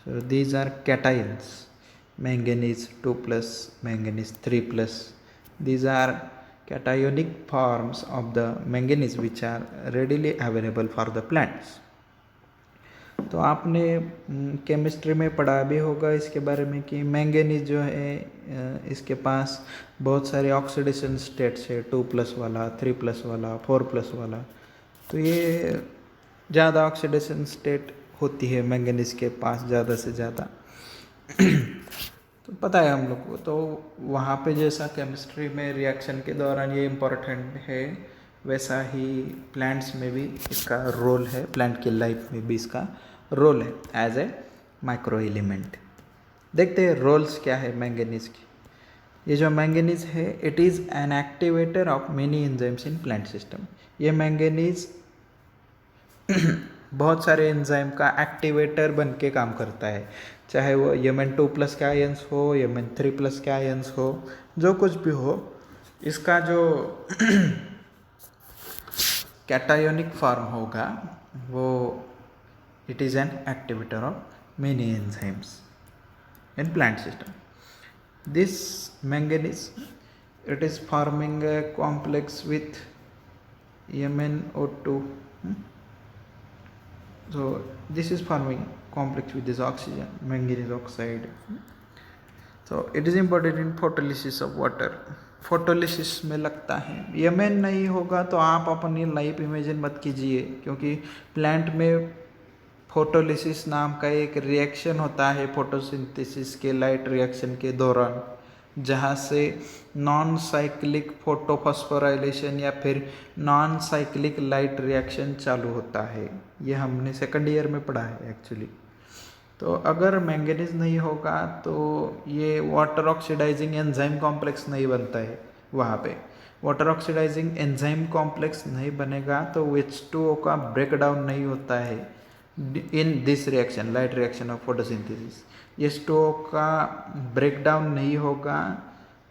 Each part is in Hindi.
So these are cations, manganese 2 plus, manganese 3 plus. These are cationic forms of the manganese which are readily available for the plants. तो आपने केमिस्ट्री में पढ़ा भी होगा इसके बारे में कि मैंगनीज जो है इसके पास बहुत सारे ऑक्सीडेशन स्टेट्स है, 2 प्लस वाला, 3 प्लस वाला, 4 प्लस वाला। तो ये ज़्यादा ऑक्सीडेशन स्टेट होती है मैंगनीज के पास ज़्यादा से ज़्यादा। तो पता है हम लोग को, तो वहाँ पे जैसा केमिस्ट्री में रिएक्शन के दौरान ये इम्पोर्टेंट है, वैसा ही प्लांट्स में भी इसका रोल है, प्लांट की लाइफ में भी इसका रोल है एज ए माइक्रो एलिमेंट। देखते हैं रोल्स क्या है मैंगनीज की। ये जो मैंगनीज है, it is an activator of many enzymes in plant system. ये मैंगनीज बहुत सारे एंजाइम का एक्टिवेटर बन के काम करता है, चाहे वो Mn2 प्लस के आयंस हो, Mn3 प्लस के आयंस हो, जो कुछ भी हो, इसका जो कैटायोनिक फॉर्म होगा वो it is an activator of many enzymes in plant system. This manganese it is forming a complex with MnO2. So this is forming complex with this oxygen, manganese oxide. So it is important in photolysis of water. Photolysis में लगता है। Mn नहीं होगा तो आप अपनी लाइफ इमेजिन मत कीजिए, क्योंकि प्लांट में फोटोलिसिस नाम का एक रिएक्शन होता है फोटोसिंथेसिस के लाइट रिएक्शन के दौरान, जहाँ से नॉन साइक्लिक फोटोफॉस्फोराइलेशन या फिर नॉन साइक्लिक लाइट रिएक्शन चालू होता है। ये हमने सेकंड ईयर में पढ़ा है एक्चुअली। तो अगर मैंगनीज नहीं होगा तो ये वाटर ऑक्सीडाइजिंग एंजाइम कॉम्प्लेक्स नहीं बनता है। वहाँ पे वाटर ऑक्सीडाइजिंग एंजाइम कॉम्प्लेक्स नहीं बनेगा तो H2O का ब्रेकडाउन नहीं होता है in this reaction, light reaction of photosynthesis. H2O का ब्रेकडाउन नहीं होगा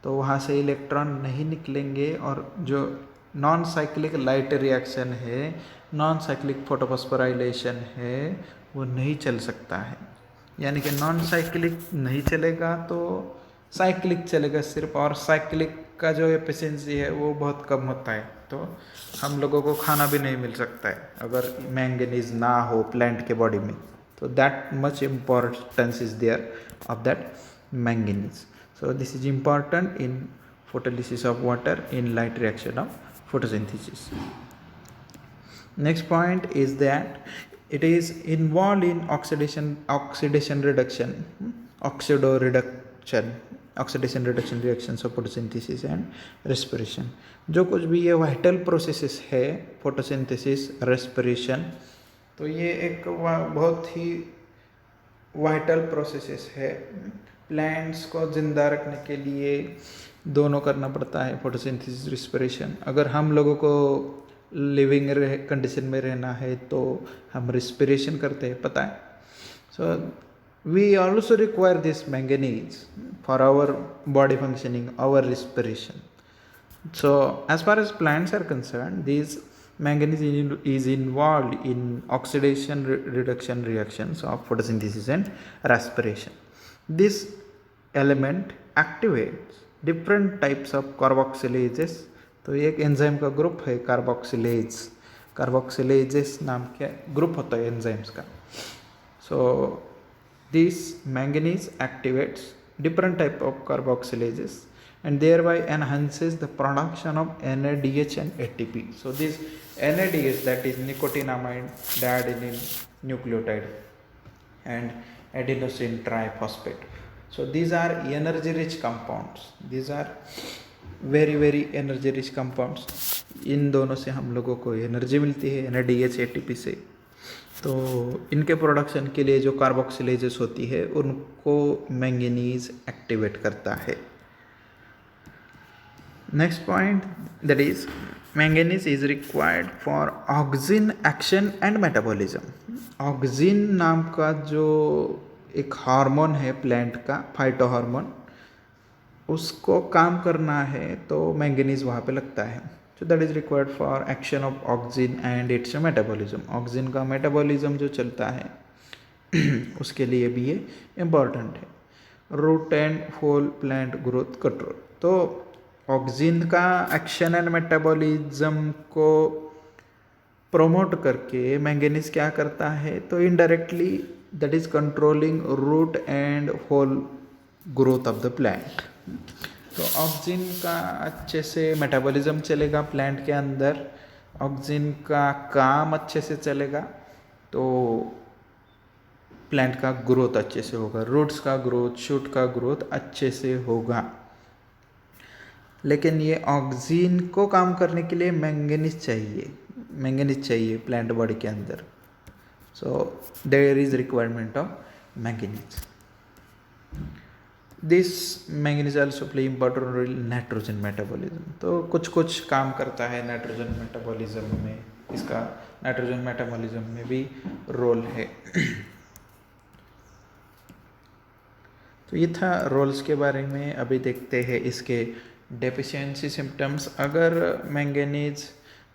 तो वहाँ से इलेक्ट्रॉन नहीं निकलेंगे, और जो नॉन साइक्लिक लाइट रिएक्शन है, नॉन साइक्लिक फोटोफॉस्फोराइलेशन है, वो नहीं चल सकता है। यानी कि नॉन साइक्लिक नहीं चलेगा तो साइक्लिक चलेगा सिर्फ, और साइक्लिक का जो एफिशिएंसी है वो बहुत कम होता है, तो हम लोगों को खाना भी नहीं मिल सकता है अगर मैंगनीज ना हो प्लांट के बॉडी में। तो that much importance is there of that manganese. So this is important in photolysis of water in light reaction of photosynthesis. Next point is that it is involved in oxidation reduction, oxidation reduction reactions of photosynthesis and respiration. जो कुछ भी ये वाइटल प्रोसेसेस है, फोटोसिंथेसिस, रेस्पिरेशन, तो ये एक बहुत ही वाइटल प्रोसेसेस है। प्लांट्स को ज़िंदा रखने के लिए दोनों करना पड़ता है, फोटोसिंथेसिस, रिस्पिरेशन। अगर हम लोगों को लिविंग कंडीशन में रहना है तो हम रिस्पिरेशन करते हैं, पता है। So we also require this manganese for our body functioning, our respiration. So as far as plants are concerned, this manganese is involved in oxidation reduction reactions of photosynthesis and respiration. This element activates different types of carboxylases. तो ये एक एंजाइम का ग्रुप है कार्बोक्सिलेज। कार्बोक्सिलेजेस नाम का ग्रुप होता है एंजाइम्स का। So this manganese activates different type of carboxylases and thereby enhances the production of NADH and ATP. So this NADH, that is nicotinamide diadenyl nucleotide, and adenosine triphosphate. So these are energy rich compounds. These are very energy rich compounds. इन दोनों से हम लोगों को एनर्जी मिलती है, NADH ATP से। तो इनके प्रोडक्शन के लिए जो कार्बोक्सिलेजेस होती है उनको मैंगनीज एक्टिवेट करता है। Next point, that is manganese is required for auxin action and metabolism. Auxin नाम का जो एक हार्मोन है प्लांट का, फाइटो हार्मोन, उसको काम करना है तो मैंगनीज वहाँ पे लगता है। So that is required for action of auxin and its metabolism. Auxin का मेटाबॉलिज्म जो चलता है उसके लिए भी ये इम्पॉर्टेंट है। Root and fall plant growth control, तो ऑक्सिन का एक्शन एंड मेटाबॉलिज्म को प्रोमोट करके मैंगनीज क्या करता है, तो indirectly that is controlling root and fall growth of the plant. तो ऑक्सिन का अच्छे से मेटाबॉलिज्म चलेगा प्लांट के अंदर, ऑक्सिन का काम अच्छे से चलेगा तो प्लांट का ग्रोथ अच्छे से होगा, रूट्स का ग्रोथ, शूट का ग्रोथ अच्छे से होगा। लेकिन ये ऑक्सिन को काम करने के लिए मैंगनीज चाहिए प्लांट बॉडी के अंदर। So there is requirement of manganese. This manganese also play important role in nitrogen metabolism, तो कुछ काम करता है नाइट्रोजन मेटाबॉलिज्म में, इसका नाइट्रोजन मेटाबॉलिज्म में भी रोल है। तो ये था रोल्स के बारे में। अभी देखते हैं इसके डेफिशिएंसी सिम्टम्स। अगर मैंगनीज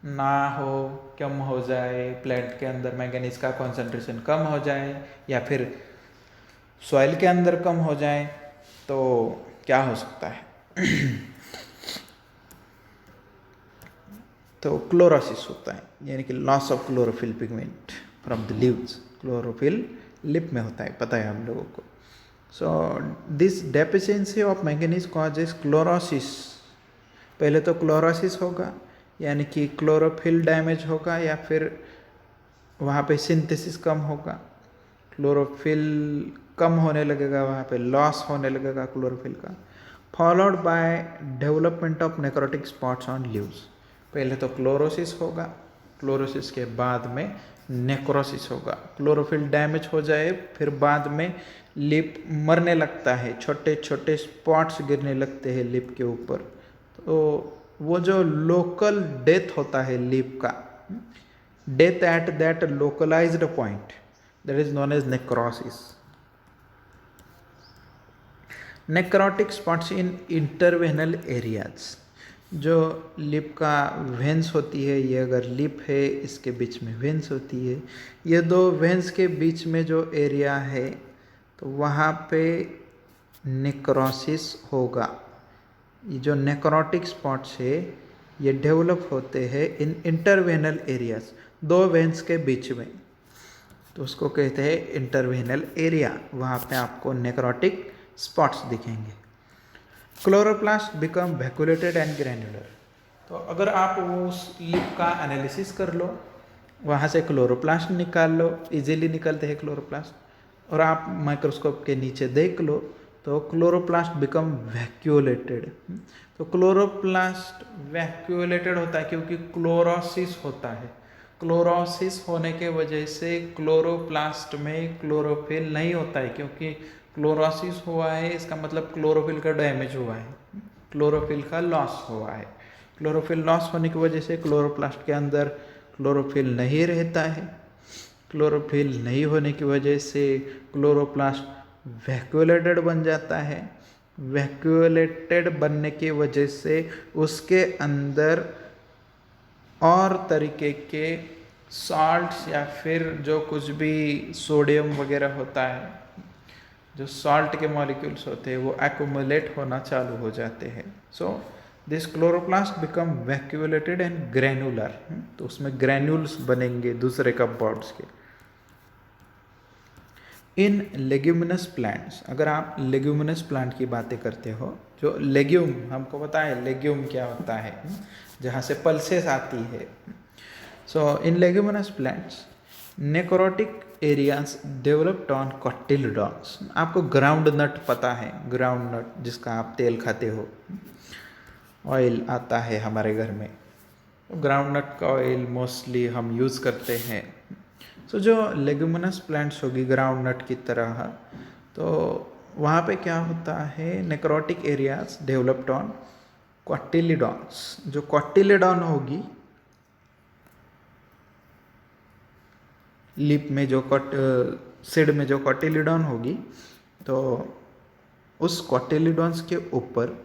ना हो, कम हो जाए, प्लांट के अंदर मैंगनीज का कॉन्सेंट्रेशन कम हो जाए या फिर सॉइल के अंदर कम हो जाए तो क्या हो सकता है? तो क्लोरोसिस होता है, यानी कि loss of chlorophyll pigment from the leaves. Chlorophyll lip में होता है, पता है हम लोगों को। So this deficiency of manganese causes chlorosis. पहले तो क्लोरोसिस होगा, यानी कि क्लोरोफिल डैमेज होगा या फिर वहाँ पे सिंथेसिस कम होगा, क्लोरोफिल कम होने लगेगा, वहाँ पे लॉस होने लगेगा क्लोरोफिल का। Followed by development of necrotic spots on leaves. पहले तो क्लोरोसिस होगा, क्लोरोसिस के बाद में नेक्रोसिस होगा। क्लोरोफिल डैमेज हो जाए फिर बाद में लिप मरने लगता है, छोटे छोटे स्पॉट्स गिरने लगते हैं लिप के ऊपर। तो वो जो लोकल डेथ होता है लिप का, death at that localized point, that is known as necrosis. Necrotic spots in interveinal areas. जो लिप का वेंस होती है, ये अगर लिप है इसके बीच में वेंस होती है, ये दो वेंस के बीच में जो एरिया है तो वहाँ पे नेक्रोसिस होगा। ये जो नेक्रोटिक स्पॉट्स है ये डेवलप होते हैं इन इंटरवेनल एरियाज, दो वेंस के बीच में, तो उसको कहते हैं इंटरवेनल एरिया। वहाँ पे आपको नेक्रोटिक स्पॉट्स दिखेंगे। Chloroplast become vacuolated and granular. तो अगर आप उस लिप का एनालिसिस कर लो, वहाँ से क्लोरोप्लास्ट निकाल लो, इजीली निकलते हैं क्लोरोप्लास्ट, और आप माइक्रोस्कोप के नीचे देख लो तो क्लोरोप्लास्ट बिकम वैक्यूलेटेड। तो क्लोरोप्लास्ट वैक्यूलेटेड होता है क्योंकि क्लोरोसिस होता है। क्लोरोसिस होने के वजह से क्लोरोप्लास्ट में क्लोरोफिल नहीं होता है, क्योंकि क्लोरोसिस हुआ है इसका मतलब क्लोरोफिल का डैमेज हुआ है, क्लोरोफिल का लॉस हुआ है। क्लोरोफिल लॉस होने की वजह से क्लोरोप्लास्ट के अंदर क्लोरोफिल नहीं रहता है। क्लोरोफिल नहीं होने की वजह से क्लोरोप्लास्ट वैक्यूलेटेड बन जाता है। वैक्यूलेटेड बनने की वजह से उसके अंदर और तरीके के सॉल्ट्स या फिर जो कुछ भी सोडियम वगैरह होता है, जो सॉल्ट के मॉलिक्यूल्स होते हैं, वो एक्यूमुलेट होना चालू हो जाते हैं। So this chloroplast become vacuolated and granular. तो उसमें ग्रैन्यूल्स बनेंगे दूसरे कंपाउंड्स के। इन लेग्यूमिनस प्लांट्स, अगर आप लेग्यूमिनस प्लांट की बातें करते हो, जो लेग्यूम, हमको पता है लेग्यूम क्या होता है, जहाँ से पल्सेस आती है। So in leguminous plants necrotic areas developed on cotyledons. आपको ग्राउंड नट पता है, ग्राउंड नट जिसका आप तेल खाते हो, ऑयल आता है हमारे घर में, ग्राउंड नट का ऑयल मोस्टली हम यूज़ करते हैं। सो जो लेग्यूमिनस प्लांट्स होगी ग्राउंड नट की तरह, तो वहाँ पे क्या होता है, necrotic areas developed on cotyledons. जो कॉटिलिडॉन होगी लिप में, जो सिड में जो कॉटिलिडॉन होगी, तो उस कॉटिलिडॉन्स के ऊपर